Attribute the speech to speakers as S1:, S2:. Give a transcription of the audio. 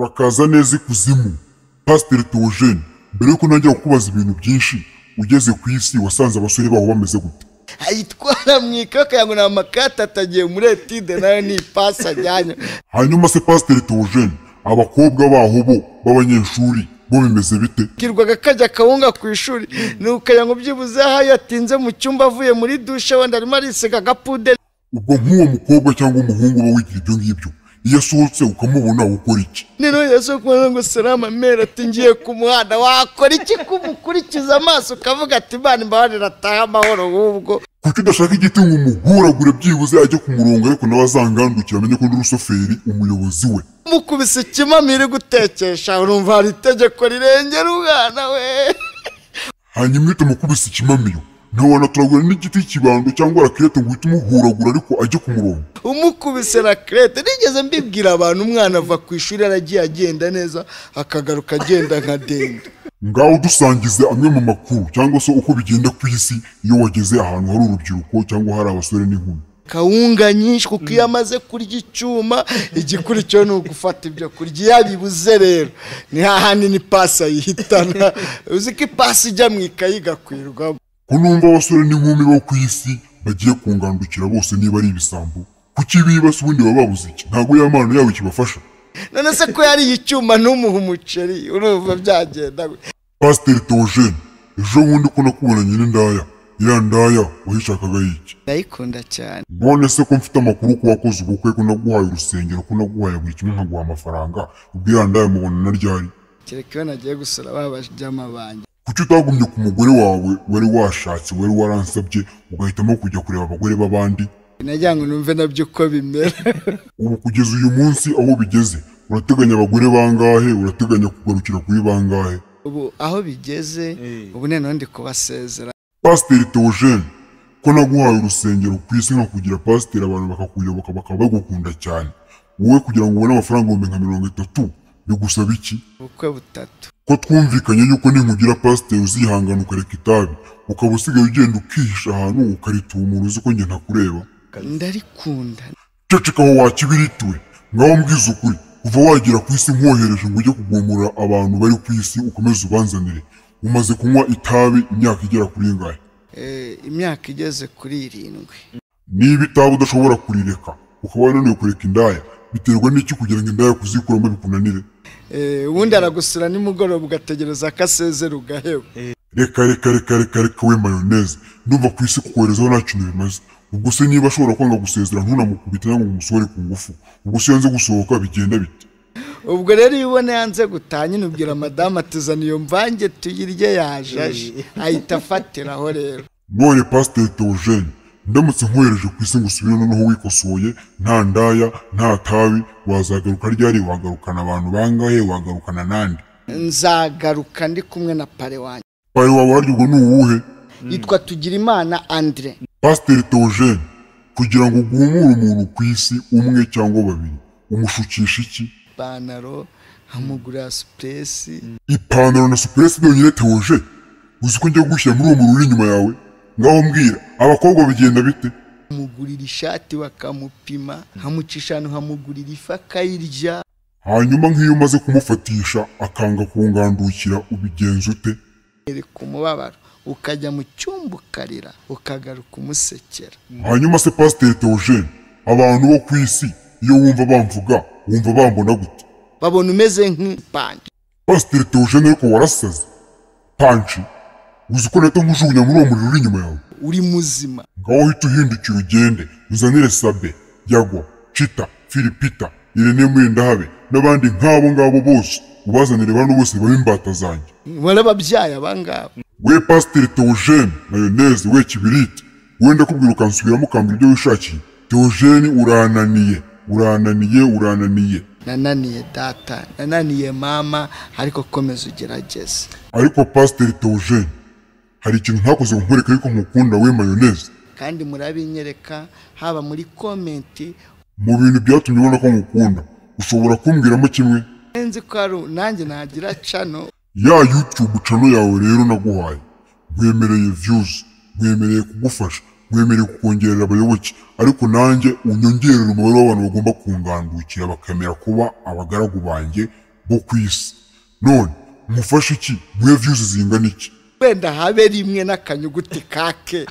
S1: urakaza neza ikuzimu Pasiteri Theogene. Mbere yuko najya kukubaza ibintu byinshi, ugeze ku isi wasanze abasore baho bameze gute?
S2: Ayitwara mwikaka yango na makata atagiye muri etide nayo ni pasi ajyanye.
S1: Hanyuma se Pasiteri Theogene, abakobwa baho bo b'abanyeshuri bo bimeze bite?
S2: Kirwaga kajya kawunga ku ishuri nuko yango byibuze aho yatinze mu cyumba avuye muri dushe wenda arimo arisega gapude.
S1: Ubwo nk'uwo mukobwa cyangwa umuhungu ba wigira ibyo ngibyo, iyo asohotse ukamubona ukora iki?
S2: Nino yasokuye ngo salama mera ati ngiye ku muhanda, wakora iki kumukurikiza amaso ukavuga ati Imana imbabarira ataha amahoro ahubwo.
S1: Kuki udashaka igiti ngo umuhuragure byibuze ajye ku murongo, ariko nawe azangandukira amenye ko ndi rusoferi umuyobozi we.
S2: Mukubise ikimamiri gutekesha urumva hari itegeko rirengera umwana we.
S1: Hanyuma uhita mukubise ikimamiyo, ntiwanaturagura n'igiti kibando cyangwa rakirete ngo uhite umuhuragura ariko ajye ku murongo.
S2: Umukubise rakirete nigeze mbibwira abantu, umwana ava ku ishuri aragiye agenda neza akagaruka agenda nka dende.
S1: Ngaho dusangize amwe mu makuru cyangwa se uko bigenda ku isi iyo wageze ahantu hari urubyiruko cyangwa hari abasore n'inkumi.
S2: Kawunga nyinshi kuko iyo amaze kurya icyuma igikurikiyeho ni ugufata ibyo kurya. Yabibuze rero ni hahandi ni pasi ayihitana. Uzi ko ipasi ijya mu ikayi igakwirwamo.
S1: Ko numva abasore n'inkumi bo ku isi bagiye kungandukira bose niba ari ibisambo, kuki bibase ubundi baba babuze iki? Ntabwo ya mpano yawe ikibafasha.
S2: None se ko yari icyuma n'umuha umuceri urumva byagenda.
S1: Pasiteri Theogene, ejo bundi ko nakubonanye n'indaya, iriya ndaya wayishakaga iki?
S2: Ndayikunda cyane.
S1: None se ko mfite amakuru ko wakoze ubukwe, ko naguhaye urusengero, ko naguhaye buri kimwe nkaguha amafaranga, ubwo iriya ndaya mubona na ryari?
S2: Kereka iyo nagiye gusura babajyama banjye.
S1: Kuki utagumye ku mugore wawe wari washatse, wari waransabye, ugahitamo kujya kureba abagore b'abandi?
S2: Nagira ngo numve nabyo uko bimera.
S1: Ubu kugeza uyu munsi aho bigeze, urateganya abagore bangahe? Urateganya kugarukira kuri bangahe?
S2: Ubu aho bigeze ubu none ndi kubasezera.
S1: Pasiteri Theogene, ko naguhaye urusengero ku isi nka kugira pasiteri abantu bakakuyoboka bakaba bagukunda cyane, wowe kugira ngo ubone amafaranga 30 bigusaba iki?
S2: Ubukwe butatu.
S1: Ko twumvikanye yuko ninkugira pasiteri uzihangana ukareka itabi, ukaba usigaye ugenda ukihisha ahantu ukarituma umuntu uzi ko njye ntakureba.
S2: Ndarikunda.
S1: Ceceka aho wakibirituwe, ngaho mbwiza ukuri, kuva wagera ku isi nkohereje ngo ujye kugomora abantu bari ku isi ukomeze ubanzanire. Umaze kunywa itabi imyaka igera kuri ingahe?
S2: Imyaka igeze kuri 7.
S1: Niba itabi udashobora kurireka ukaba wananiwe kureka indaya, biterwa n'iki kugira ngo indaya kuzikuramo bikunanire?
S2: Ubundi aragusura nimugoroba ugategereza ko asezera ugaheba.
S1: Reka we mayoneze, ndumva ku isi kukoherezaho nta kintu bimaze. Ubwo se niba ashobora kwanga gusezera ntunamukubite cyangwa ngo umusohore ku ngufu, ubwo se yanze gusohoka bigenda bite?
S2: Ubwo rero iyo ubona yanze gutanya nubwira madamu atizana iyo mvange tuyirye yajaje, ahita afatiraho rero.
S1: None Pasiteri Theogene, ndamutse nkohereje ku isi ngo usubire noneho wikosoye, nta ndaya nta tabi, wazagaruka ryari? Wagarukana abantu bangahe? Wagarukana nande?
S2: Nzagaruka ndi kumwe na pare wanjye.
S1: Pare wawe harya ubwo ni uwuhe?
S2: Yitwa Tugirimana Andre.
S1: Pasiteri Theogene, kugira ngo uguhumure umuntu ku isi umwe cyangwa babiri, umushukisha iki?
S2: Ipantaro, hamugura supuresi.
S1: Ipantaro na supuresi byonyine Theogene? Uzi ko njya gushyira muri uwo muntu uri inyuma yawe? Ngaho mbwira, abakobwa bigenda bite?
S2: Hamugurira ishati bakamupima, hamucisha ahantu hamugurira ifu akayirya.
S1: Hanyuma nk'iyo umaze kumufatisha akanga kungandukira ubigenza ute?
S2: Iri kumubabaro ukajya mu cyumba ukarira ukagaruka umusekera.
S1: Hanyuma se Pasiteri Theogene, abantu bo ku isi iyo wumva bamvuga wumva bambona gute?
S2: Babona umeze nk'panci.
S1: Pasiteri Theogene, ariko warasaze. Panci? Uzi ko nahita nkujugunya muri uwo muriro uri inyuma yawe?
S2: Uri muzima.
S1: Ngaho uhita uhindukira ugende uzanire Sabe, Yagwa, Chita, Filipita, Irene Murindahabe n'abandi nk'abo ngabo bose, ubazanire bano bose babe imbata zanjye.
S2: Barababyaye abangabo.
S1: We Pasiteri Theogene mayoneze, we kibiriti, wenda kubwira ukansubiramo ukambira ibyo wishakiye. Theogene urananiye.
S2: Nananiye data, nananiye mama, ariko komeza ugerageze.
S1: Ariko Pasiteri Theogene, hari ikintu ntakoze ngo nkwereke yuko nkukunda we mayoneze.
S2: Kandi murabinyereka haba muri komenti.
S1: Mu bintu byatumye ubona ko nkukunda, ushobora kumbwiramo kimwe?
S2: Nzi ko ari nanjye nagira channel.
S1: Ya YouTube channel yawe rero naguhaye, nkwemereye views, nkwemereye kugufasha, nkwemereye kukongerera abayoboke, ariko nanjye unyongerera umubare w'abantu bagomba kungandukira bakemera kuba abagaragu banjye bwo ku isi. None mufashe iki muhe views zingana iki?
S2: wenda habe rimwe n'akanyuguti kake